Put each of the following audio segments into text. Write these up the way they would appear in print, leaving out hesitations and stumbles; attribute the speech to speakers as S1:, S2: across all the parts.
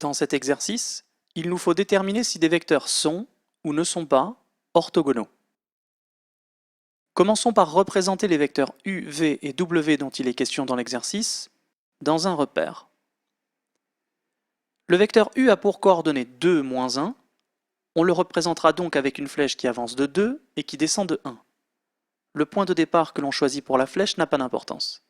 S1: Dans cet exercice, il nous faut déterminer si des vecteurs sont ou ne sont pas orthogonaux. Commençons par représenter les vecteurs u, v et w dont il est question dans l'exercice dans un repère. Le vecteur u a pour coordonnées 2, moins 1. On le représentera donc avec une flèche qui avance de 2 et qui descend de 1. Le point de départ que l'on choisit pour la flèche n'a pas d'importance.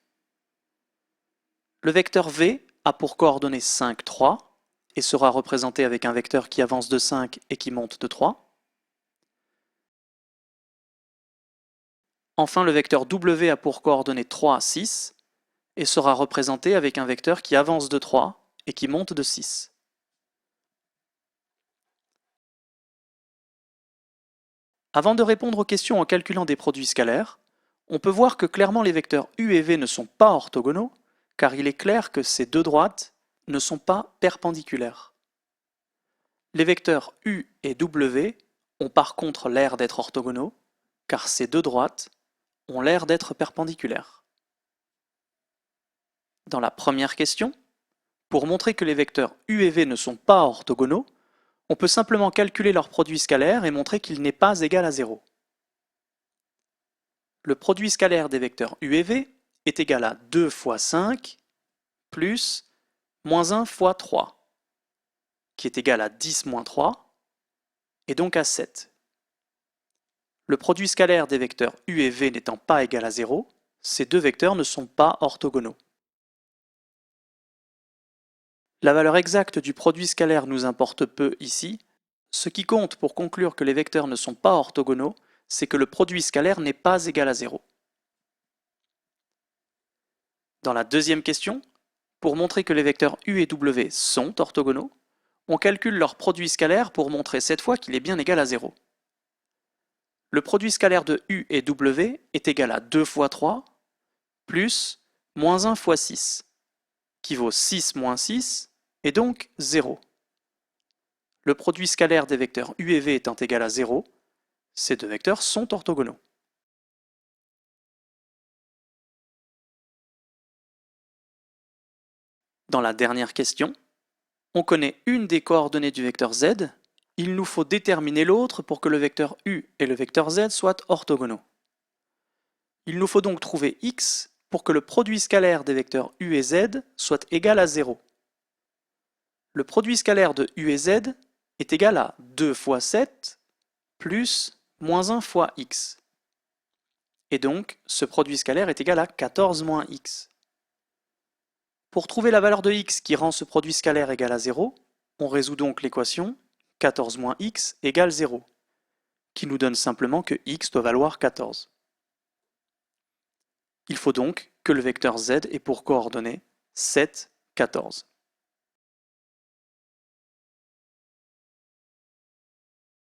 S1: Le vecteur v a pour coordonnées 5, 3 et sera représenté avec un vecteur qui avance de 5 et qui monte de 3. Enfin, le vecteur w a pour coordonnées 3, 6 et sera représenté avec un vecteur qui avance de 3 et qui monte de 6. Avant de répondre aux questions en calculant des produits scalaires, on peut voir que clairement les vecteurs u et v ne sont pas orthogonaux, car il est clair que ces deux droites ne sont pas perpendiculaires. Les vecteurs u et w ont par contre l'air d'être orthogonaux, car ces deux droites ont l'air d'être perpendiculaires. Dans la première question, pour montrer que les vecteurs u et v ne sont pas orthogonaux, on peut simplement calculer leur produit scalaire et montrer qu'il n'est pas égal à 0. Le produit scalaire des vecteurs u et v est égal à 2 fois 5 plus moins 1 fois 3, qui est égal à 10 moins 3, et donc à 7. Le produit scalaire des vecteurs u et v n'étant pas égal à 0, ces deux vecteurs ne sont pas orthogonaux. La valeur exacte du produit scalaire nous importe peu ici. Ce qui compte pour conclure que les vecteurs ne sont pas orthogonaux, c'est que le produit scalaire n'est pas égal à 0. Dans la deuxième question, pour montrer que les vecteurs u et w sont orthogonaux, on calcule leur produit scalaire pour montrer cette fois qu'il est bien égal à 0. Le produit scalaire de u et w est égal à 2 fois 3 plus moins 1 fois 6, qui vaut 6 moins 6, et donc 0. Le produit scalaire des vecteurs u et v étant égal à 0, ces deux vecteurs sont orthogonaux. Dans la dernière question, on connaît une des coordonnées du vecteur z, il nous faut déterminer l'autre pour que le vecteur u et le vecteur z soient orthogonaux. Il nous faut donc trouver x pour que le produit scalaire des vecteurs u et z soit égal à 0. Le produit scalaire de u et z est égal à 2 fois 7 plus moins 1 fois x. Et donc, ce produit scalaire est égal à 14 moins x. Pour trouver la valeur de x qui rend ce produit scalaire égal à 0, on résout donc l'équation 14 moins x égale 0, qui nous donne simplement que x doit valoir 14. Il faut donc que le vecteur z ait pour coordonnées 7, 14.